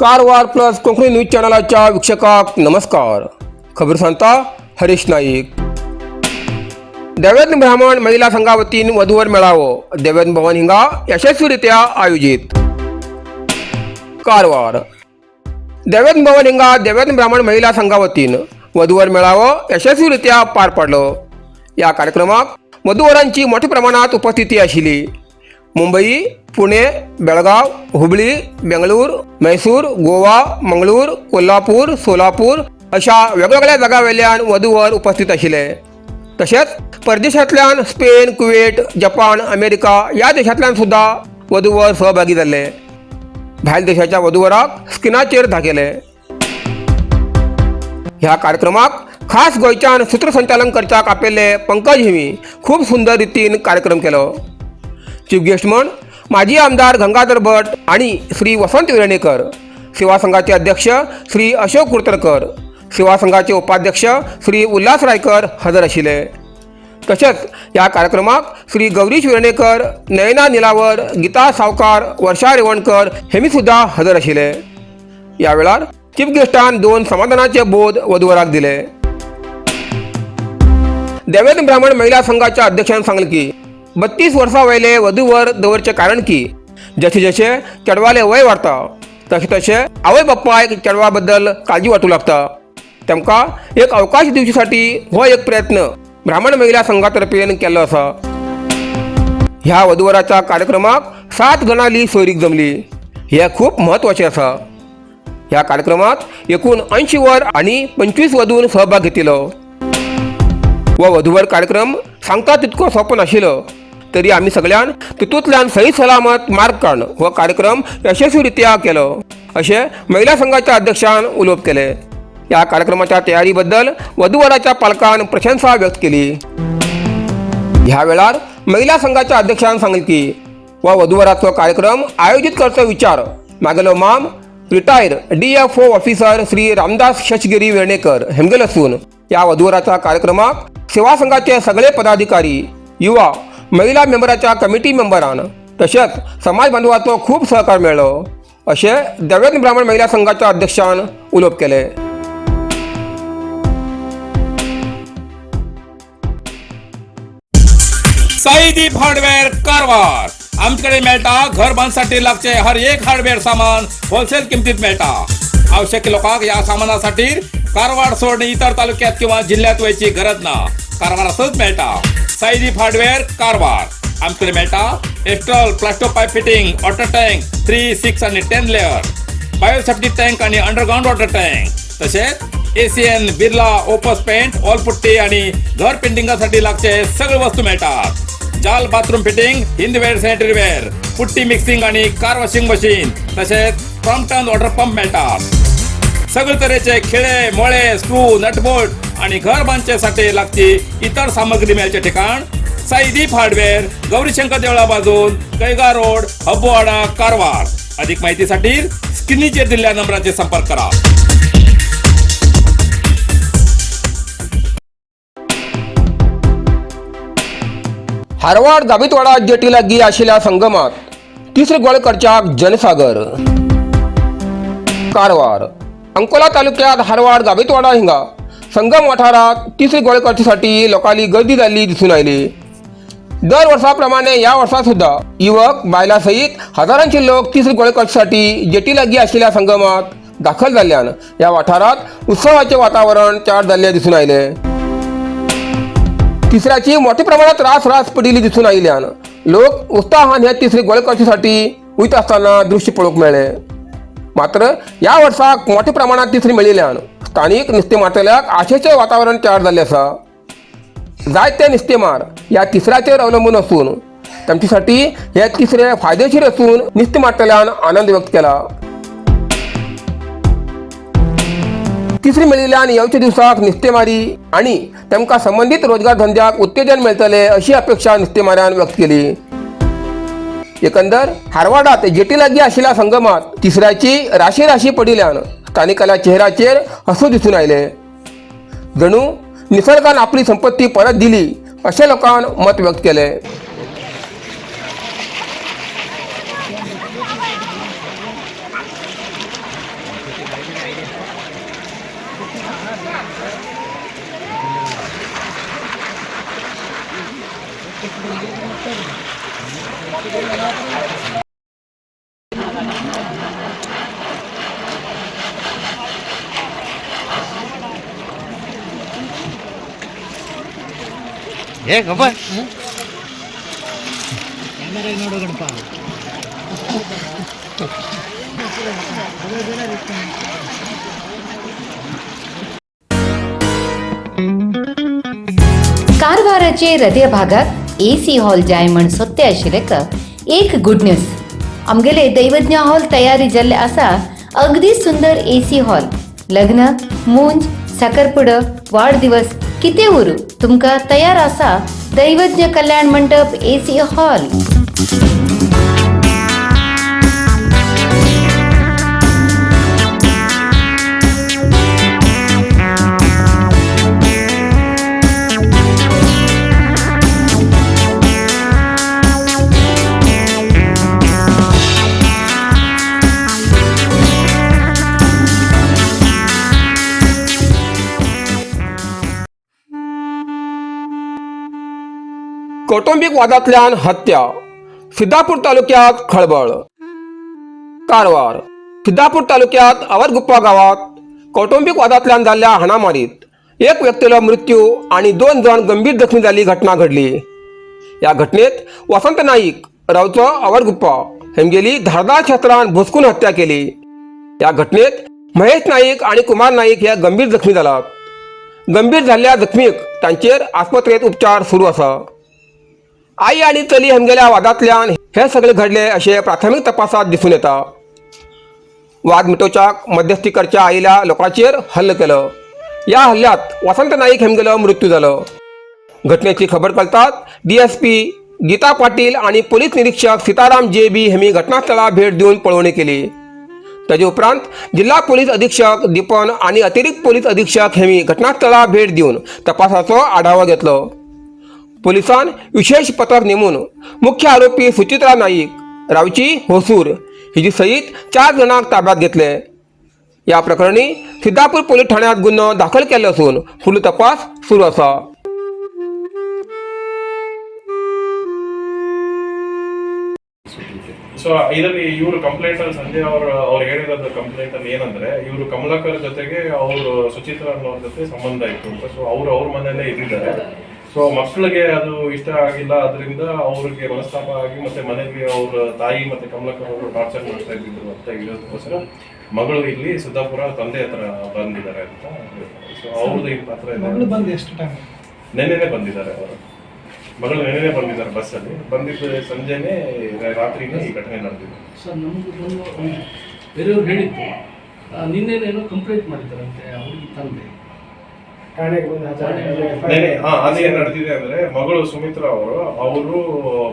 Karwar plus Konkani news चॅनलाच्या वीक्षकाक नमस्कार. खबर सांगता हरीश नाईक. देवेंद्र ब्राह्मण महिला संघा वतीन वधूवर मेळावो देवेंद्र भवन हिंगा यशस्वीरित्या आयोजित. कारवार. देवेंद्र भवन हिंगा देवेंद्र ब्राह्मण महिला संघा वतीन वधूवर मेळावो यशस्वीरित्या पार पडलो. या कार्यक्रमाक वधूवरांची मोठ्या प्रमाणात उपस्थिती आशिल्ली. मुंबई, पुणे, बेळगाव, हुबळी, बेंगळूर, मैसूर, गोवा, मंगळूर, कोल्हापूर, सोलापूर अशा वेगवेगळ्या जागांवयल्यान वधूवर उपस्थित आशिल्ले. तशेंच परदेशांतल्यान स्पेन, कुवेट, जपान, अमेरिका या देशांतल्यान सुद्धा वधूवर सहभागी जाल्ले. भायर देशाच्या वधूवराक स्क्रिनाचेर दाखयले. ह्या कार्यक्रमाक खास गोंयच्यान सूत्रसंचालन करच्याक आपयल्ले पंकज हिमी खूब सुंदर रितीन कार्यक्रम केलो. चीफ गेस्ट म्हण माजी आमदार गंगाधर भट आणि श्री वसंत वेर्णेकर, सेवा संघाचे अध्यक्ष श्री अशोक कुर्तरकर, सेवा संघाचे उपाध्यक्ष श्री उल्हास रायकर हजर आशिल्ले. तसेच या कार्यक्रमाक श्री गौरीश वेर्णेकर, नयना निलावर, गीता सावकार, वर्षा रेवणकर हेमी सुद्धा हजर आशिल्ले. या वेळार चीफ गेस्टान 2 समाधानाचे बोध वधूवराक दिले. देवेंद्र ब्राह्मण महिला संघाच्या अध्यक्षान सांगले की 32 वर्सां वयले वधूवर दवरचे कारण की जशे जशे चेडवाले वय वाडटा तशे तशे आवय बापायक चेडवा बद्दल काळजी वाटू लागता. तेमकां एक अवकाश दिवचेसाठी हो एक प्रयत्न ब्राह्मण महिला संघातर्फेन केल्लो आसा. ह्या वधूवराच्या कार्यक्रमाक 7 गणाली सोयरीक जमली. हे खूप म्हत्वाचे आसा. ह्या कार्यक्रमात एकूण 80 वर आणि 25 वधून सहभाग घेतिलो. व वधूवर कार्यक्रम सांगता तितको सोपो नाशिल्लो, तरी आम्ही सगळ्यान तितूंतल्यान सही सलामत मार्ग काडून हो कार्यक्रम यशस्वीरित्या केलो अशें महिला संघाच्या अध्यक्षान उलोवप केले. या कार्यक्रमाच्या तयारी बद्दल वधूवराच्या पालकान प्रशंसा व्यक्त केली. ह्या वेळार महिला संघाच्या अध्यक्षान सांगले की व वधूवराचो कार्यक्रम आयोजित करचो विचार मागेलो माम retire DFO officer Shri Ramdas Shashgiri Vernekar हेमगेल असून या वधूवराच्या कार्यक्रमाक सेवा संघाचे सगळे पदाधिकारी, युवा, महिला मेंबराच्या कमिटी मेंबरान तसेच समाज बांधवाचो खूप सहकार मेळ्ळो असे देवेंद्र ब्राह्मण महिला संघाच्या अध्यक्षान उलोवप केले. साईदीप हार्डवेअर कारवार. आमच्याकडे मेळटा घर बांधसाठी लागचे हर एक हार्डवेअर सामान होलसेल किमतीत मेळटा. आवश्यक लोकांक या सामानासाठी कारवार सोडून इतर तालुक्यात किंवा जिल्ह्यात वयची गरज ना. कारवारातच मेळटा. साईदीप हार्डवेअर कारवार. आमच्याकडे मेळटा Astral, Plasto pipe fitting, water tank 3, 6 आणि 10 लेअर, बायोसेफ्टी टँक आणि अंडरग्राउंड वॉटर टँक, तसेच ACN, Birla, Opus paint, wall putty आणि घर पेंटिंगासाठी लागचे सगळे वस्तू मेळतात. जाल bathroom fitting, Hindware, sanitary ware, putty mixing आणि कार वॉशिंग मशीन तसेच फ्रॉम्प्टन वॉटर पंप मेळतात. सगळे तरेचे खिळे, मोळे, स्क्रू, नटबोल्ट आणि घर बांधचेसाठी लागची इतर सामग्री मेळचे ठिकाण साईदीप हार्डवेअर, गौरीशंकर देवळा बाजून, कैगा रोड, हब्बुवाडा, कारवार. अधिक माहितीसाठी स्क्रीनचेर दिलेल्या नंबराचे संपर्क करा. हारवाड गाबितवाडा जेटी लागी आशिल्ल्या संगमात तिसरे गोळेकरच्या जनसागर. कारवार. अंकोला तालुक्यात हारवाड गाबितवाडा हिंगा संगम वाठारात तिसरे गोळेकरच्यासाठी लोकांनी गर्दी जाल्ली दिसून आयली. दर वर्षाप्रमाणे या वर्षा सुद्धा युवक, बायला सहित हजारांचे लोक तिसरे गोळेकरच्यासाठी जेटी लागी आशिल्ल्या संगमात दाखल जाल्ल्यान या वाठारात उत्सवाचे वातावरण तयार जाल्ले दिसून आयले. तिसऱ्याची मोठ्या प्रमाणात रास पडिल्ली दिसून आयिल्ल्यान लोक उत्साहान ह्या तिसरे गोळेकरच्यासाठी वयत असताना दृश्य पळोवंक मेळ्ळे. मात्र या वर्साक मोठ्या प्रमाणात तिसरी मेळिल्ल्यान स्थानिक नुस्तेमारतल्याक आशेचे वातावरण तयार जाल्ले आसा. जायते नुस्तेमार या तिसऱ्याचेर अवलंबून असून तांच्यासाठी हे तिसरे फायदेशीर असून नुस्तेमारतल्यान आनंद व्यक्त केला. तिसरी मेळिल्ल्यान येवच्या दिवसाक नुस्तेमारी आणि तांकां संबंधित रोजगार धंद्याक उत्तेजन मेळटले अशी अपेक्षा नुस्तेमारान व्यक्त केली. एकंदर हारवाडात जेटी लागी आशिल्ल्या संगमात तिसऱ्याची राशी पडिल्ल्यान स्थानिकाल्या चेहऱ्याचेर हसू दिसून आयले. जणू निसर्गान आपली संपत्ती परत दिली अशें लोकांन मत व्यक्त केले. ಏ ಗಬ್ಬ कारवाराचे हृदय भागात एसी हॉल जाय म्हण सोदते आशिल्लेक एक गुड न्यूज आमगेले दैवज्ञ हॉल तयारी जाल्ले आसा अगदी सुंदर एसी हॉल लग्न मूंज साखरपुडो वाढदिवस कितें उरू तुमकां तयार आसा दैवज्ञ कल्याण मंडप एसी हॉल. कौटुंबिक वादांतल्यान हत्या सिद्धापूर तालुक्यात खळबळ. कारवार सिद्धापूर तालुक्यात आवरगुप्पा गावात कौटुंबिक वादांतल्यान जाल्ल्या हाणामारीत एक व्यक्तीलो मृत्यू आणि 2 जण गंभीर जखमी जाल्ली घटना घडली. या घटनेत वसंत नाईक रावचो आवरगुप्पा हेमगेली धारदार शस्त्रान भोसकून हत्या केली. या घटनेत महेश नाईक आणि कुमार नाईक हे गंभीर जखमी जालात. गंभीर झालेल्या जखमीक तांचेर आस्पत्रेत उपचार सुरू आसा. आई आणि चली हेमगेल्या वादांतल्यान हे सगळे घडले असे प्राथमिक तपासात दिसून येता. वाद मिटोवच्याक मध्यस्थी करच्या आयिल्ल्या लोकांचेर हल्लो केलो. या हल्ल्यात वसंत नाईक हेमगेलो मृत्यू जालो. घटनेची खबर कळताच DSP गीता पाटील आणि पोलीस निरीक्षक सीताराम JB हेमी घटनास्थळार भेट दिवन पळवणी केली. ताजे उपरांत जिल्हा पोलीस अधीक्षक दीपन आणि अतिरिक्त पोलीस अधीक्षक हेमी घटनास्थळार भेट दिवन तपासाचो आढावा घेतलो. पोलिसांन विशेष पथक नेमून मुख्य आरोपी सुचित्रा नाईक रावची होसूर हिची सयत 4 जणांक ताब्यात घेतले. या प्रकरणी सिद्धापूर पोलीस ठाण्यात गुन्हो दाखल केल्लो असून फुडलो तपास सुरू आसा. ಸೊ ಇದರಲ್ಲಿ ಇವರು ಕಂಪ್ಲೇಂಟ್ ಅಲ್ಲಿ ಸಂಜೆ ಅವ್ರು ಹೇಳಿರೋದು ಕಂಪ್ಲೇಂಟ್ ಅಲ್ಲಿ ಏನಂದ್ರೆ ಇವರು ಕಮಲಾಕರ್ ಜೊತೆಗೆ ಅವರು ಸುಚಿತ್ರಾ ಅನ್ನೋರ ಜೊತೆ ಸಂಬಂಧ ಇತ್ತು ಅಂತ. ಸೊ ಅವ್ರ ಮನೆಯಲ್ಲೇ ಇದ್ದಿದ್ದಾರೆ. ಸೊ ಮಕ್ಕಳಿಗೆ ಅದು ಇಷ್ಟ ಆಗಿಲ್ಲ, ಅದರಿಂದ ಅವ್ರಿಗೆ ಮನಸ್ತಾಪ ಆಗಿ ಮತ್ತೆ ಮನೆಗೆ ಅವ್ರ ತಾಯಿ ಮತ್ತೆ ಕಮಲಾಕರ್ ಅವರು ಟಾರ್ಚರ್ ಮಾಡ್ತಾ ಇದ್ದಿದ್ರು ಅಂತ ಇರೋದಕ್ಕೋಸ್ಕರ ಮಗಳು ಇಲ್ಲಿ ಸಿದ್ದಾಪುರ ತಂದೆ ಹತ್ರ ಬಂದಿದ್ದಾರೆ ಅಂತ ಹೇಳ್ತಾರೆ. ಸೊ ಅವ್ರದ್ದು ಈ ಪಾತ್ರ ಇದೆ. ನೆನ್ನೆನೆ ಬಂದಿದ್ದಾರೆ ಅವರು. ಮಗಳು ನೆನ್ನೆನೆ ಬಂದಿದ್ದಾರೆ ಬಸ್ಸಲ್ಲಿ. ಬಂದಿದ್ದು ಸಂಜೆನೆ ರಾತ್ರಿನೇ ಈ ಘಟನೆ ನಡೆದಿದೆ. ಸರ್ ನಮಗೂ ಬೇರೆಯವ್ರು ಹೇಳಿದ್ದು ನಿನ್ನೆನೇನೋ ಕಂಪ್ಲೇಂಟ್ ಮಾಡಿದ್ದಾರಂತೆ ಹುಡುಗಿ ತಂದೆ ನೆನೆ. ಅದೇನ್ ನಡೆದಿದೆ ಅಂದ್ರೆ ಮಗಳು ಸುಮಿತ್ರಾ ಅವರು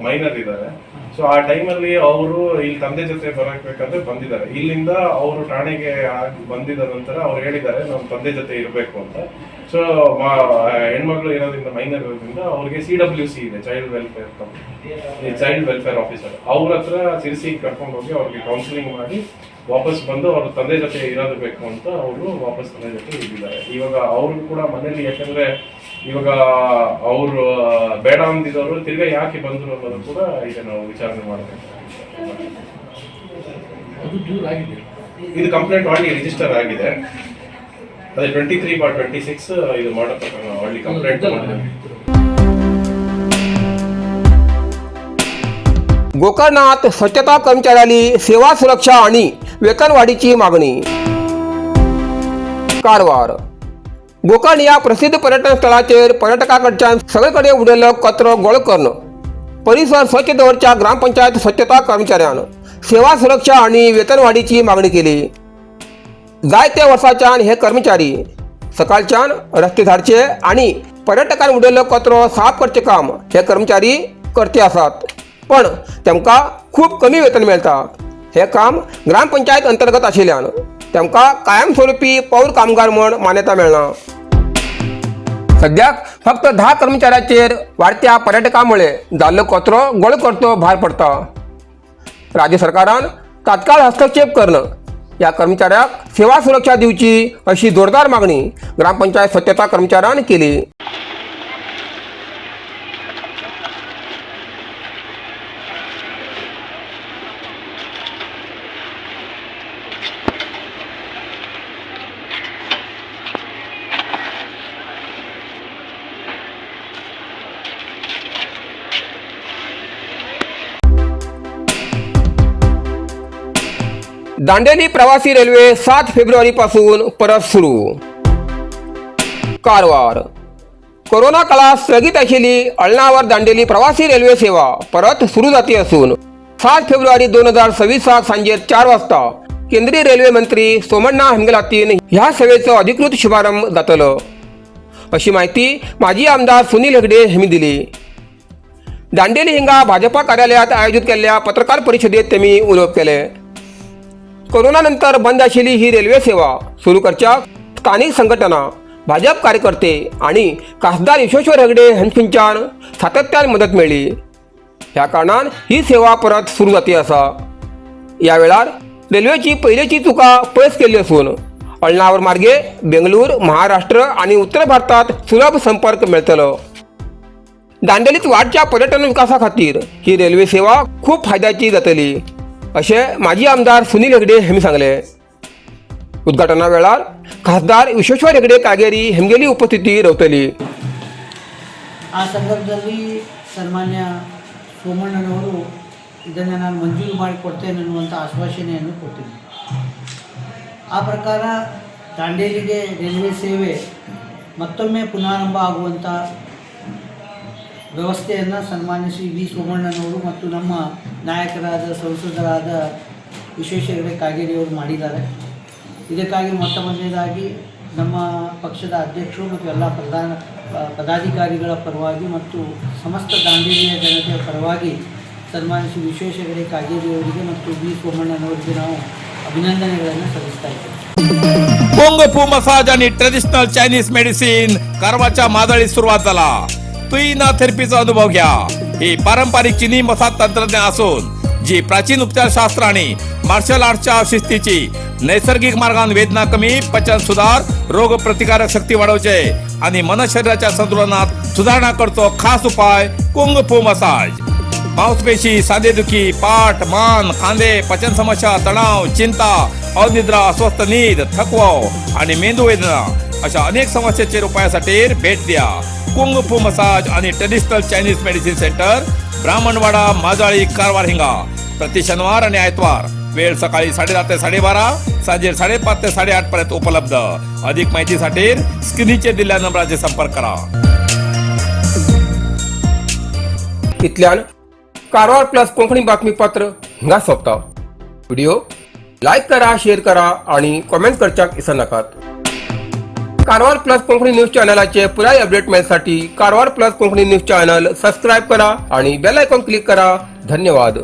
ಮೈನರ್ ಇದ್ದಾರೆ. ಸೊ ಆ ಟೈಮಲ್ಲಿ ಅವರು ಇಲ್ಲಿ ತಂದೆ ಜೊತೆ ಬರಬೇಕಂದ್ರೆ ಬಂದಿದ್ದಾರೆ. ಇಲ್ಲಿಂದ ಅವರು ಠಾಣೆಗೆ ಬಂದಿದ ನಂತರ ಅವ್ರು ಹೇಳಿದ್ದಾರೆ ನಮ್ಮ ತಂದೆ ಜೊತೆ ಇರಬೇಕು ಅಂತ. ಸೊ ಹೆಣ್ಮಕ್ಳು ಇರೋದ್ರಿಂದ ಮೈನರ್ ಇರೋದ್ರಿಂದ ಅವ್ರಿಗೆ CWC ಇದೆ, ಚೈಲ್ಡ್ ವೆಲ್ಫೇರ್ ಆಫೀಸರ್, ಅವ್ರ ಹತ್ರ ಸಿರಿಸಿ ಕರ್ಕೊಂಡು ಹೋಗಿ ಅವ್ರಿಗೆ ಕೌನ್ಸಿಲಿಂಗ್ ಮಾಡಿ ವಾಪಸ್ ಬಂದು ಅವ್ರ ತಂದೆ ಜೊತೆ ಇರೋದು ಬೇಕು ಅಂತ ಅವರು ವಾಪಸ್ ತಂದೆ ಜೊತೆ ಇದ್ದಿದ್ದಾರೆ. ಇವಾಗ ಅವ್ರಿಗೂ ಕೂಡ ಮನೇಲಿ, ಯಾಕಂದ್ರೆ ಇವಾಗ ಅವರು ಬೇಡ ಅಂದಿದ್ದವರು ತಿರ್ಗಾ ಯಾಕೆ ಬಂದ್ರು ಅನ್ನೋದು ಕೂಡ ಈಗ ನಾವು ವಿಚಾರಣೆ ಮಾಡಬೇಕು. ಇದು ಕಂಪ್ಲೇಂಟ್ ಆಲ್ರೆಡಿ ರಿಜಿಸ್ಟರ್ ಆಗಿದೆ. ಅದೇ 23/26 ಇದು ಮಾಡೋ ಪ್ರಕರಣ ಆಲ್ರೆಡಿ ಕಂಪ್ಲೇಂಟ್ ಮಾಡಿದೆ. गोकर्णात स्वच्छता कर्मचाऱ्यांनी सेवा सुरक्षा आणि वेतनवाढीची मागणी. कारवार गोकर्ण या प्रसिद्ध पर्यटन स्थळाचेर पर्यटकांकडच्यान सगळेकडे उडयल्लो कचरो गोळा करून परिसर स्वच्छ दवरच्या ग्रामपंचायत स्वच्छता कर्मचाऱ्यान सेवा सुरक्षा आणि वेतनवाढीची मागणी केली. जायत्या वर्सांच्यान हे कर्मचारी सकाळच्यान रस्ते झाडचे आणि पर्यटकांनी उडयल्लो कचरो साफ करचे काम हे कर्मचारी करते आसात, पण तेमकां खूप कमी वेतन मेळटा. हे काम ग्रामपंचायत अंतर्गत आशिल्ल्यान तेमकां कायमस्वरुपी पौर कामगार म्हूण मान्यता मेळना. सद्याक फक्त 10 कर्मचाऱ्यांचेर वाडत्या पर्यटकांमुळे जाल्लो कचरो गोळा करचो भार पडटा. राज्य सरकारान तात्काळ हस्तक्षेप करून या कर्मचाऱ्याक सेवा सुरक्षा दिवची अशी जोरदार मागणी ग्रामपंचायत स्वच्छता कर्मचाऱ्यान केली. दांडेली प्रवासी रेल्वे 7 फेब्रुवारीपासून परत सुरू. कारवार. कोरोना काळात स्थगित असलेली अळनावर दांडेली प्रवासी रेल्वे सेवा परत सुरू जाती असून 7 फेब्रुवारी 2026 सांजे 4 वाजता केंद्रीय रेल्वे मंत्री सोमण्णा हेंगलातीन ह्या सेवेचं अधिकृत शुभारंभ जातलं, अशी माहिती माजी आमदार सुनील हेगडे यांनी दिली. दांडेली हिंगा भाजपा कार्यालयात आयोजित केलेल्या पत्रकार परिषदेत त्यांनी उल्लेख केले. कोरोनानंतर बंद असलेली ही रेल्वे सेवा सुरू करच्या स्थानिक संघटना, भाजप कार्यकर्ते आणि खासदार विश्वेश्वर हेगडे यांच्यान सातत्याने मदत मिळली. ह्या कारणान ही सेवा परत सुरू जाते असा. या वेळार रेल्वेची पहिलीची चुका पयस केली असून अळनावर मार्गे बेंगळूर, महाराष्ट्र आणि उत्तर भारतात सुलभ संपर्क मिळतलो. दांडेलीत वाढच्या पर्यटन विकासा खातीर ही रेल्वे सेवा खूप फायद्याची जातली, असे माजी आमदार सुनील हेगडे यांनी सांगले. उद्घाटना वेळार खासदार विश्वेश्वर ಹೆಗಡೆ ಕಾಗೇರಿ ಹೆಂಗೇಲಿ ಉಪಸ್ಥಿತಿ ರವತಲಿ. ಆ ಸಂದರ್ಭದಲ್ಲಿ ಸನ್ಮಾನ್ಯ ಸೋಮಣ್ಣನವರು ಇದನ್ನು ನಾನು ಮಂಜೂರು ಮಾಡಿಕೊಡ್ತೇನೆ ಅನ್ನುವಂಥ ಆಶ್ವಾಸನೆಯನ್ನು ಕೊಟ್ಟಿದ್ದರು. ಆ ಪ್ರಕಾರ ದಾಂಡೇಲಿಗೆ ರೈಲ್ವೆ ಸೇವೆ ಮತ್ತೊಮ್ಮೆ ಪುನರಾರಂಭ ಆಗುವಂಥ ವ್ಯವಸ್ಥೆಯನ್ನು ಸನ್ಮಾನ್ಯ ಶ್ರೀ ವಿ ಸೋಮಣ್ಣನವರು ಮತ್ತು ನಮ್ಮ ನಾಯಕರಾದ ಸಂಸದರಾದ ವಿಶ್ವೇಶ್ವರ ಹೆಗಡೆ ಕಾಗೇರಿಯವರು ಮಾಡಿದ್ದಾರೆ. ಇದಕ್ಕಾಗಿ ಮೊಟ್ಟ ಮೊದಲನೇದಾಗಿ ನಮ್ಮ ಪಕ್ಷದ ಅಧ್ಯಕ್ಷರು ಮತ್ತು ಎಲ್ಲ ಪದಾಧಿಕಾರಿಗಳ ಪರವಾಗಿ ಮತ್ತು ಸಮಸ್ತ ದಾಂಡೇಲಿಯ ಜನತೆಯ ಪರವಾಗಿ ಸನ್ಮಾನ್ಯ ಶ್ರೀ ವಿಶ್ವೇಶ್ವರ ಹೆಗಡೆ ಕಾಗೇರಿಯವರಿಗೆ ಮತ್ತು ವಿ ಸೋಮಣ್ಣನವರಿಗೆ ನಾವು अभिनंदनेಗಳನ್ನು सಲ್ಲಿಸ್ತಾ ಇದ್ದೇವೆ. कुंग फू मसाज आणि ट्रेडिशनल चायनीज मेडिसिन कारवारच्या मादळीत सुरुवात झाला. तुईना थेरपीचा अनुभव घ्या. ही पारंपरिक चीनी मसाज तंत्रज्ञान असून जी प्राचीन उपचारशास्त्र आणि मार्शल आर्टच्या शिस्तीची नैसर्गिक मार्गाने वेदना कमी, पचन सुधार, रोग प्रतिकारक शक्ती वाढवते आणि मन शरीराच्या संतुलनात सुधारणा करतो. खास उपाय कुंग फू मसाज. मांसपेशी, सांधेदुखी, पाठ, मान, खांदे, पचन समस्या, तणाव, चिंता, अनिद्रा, अस्वस्थ नींद, थकवा आणि मेंदू वेदना अशा अनेक समस्येचे उपायासाठी भेट द्या. कुंग फू मसाज आणि traditional Chinese medicine centre, Brahmanwada, Majali, Karwar हिंगा. प्रति शनिवार आणि आयतवार. वेळ सकाळी 10:30 ते 12:30, सांजे 5:30 ते 8:30 पर्यंत उपलब्ध. अधिक माहितीसाठी स्क्रीनचे दिलेल्या नंबराचे संपर्क करा. इतल्यान कारवार प्लस कोंकणी बातमीपत्र हिंगा सोंपता. व्हिडिओ लाईक करा, शेअर करा आणि कमेंट करच्याक विसरू नकात. कारवार प्लस कोंकणी न्यूज चॅनलाचे पुराय अपडेट मिळण्यासाठी Karwar plus Konkani news channel subscribe करा आणि बेल आयकॉन क्लिक करा. धन्यवाद.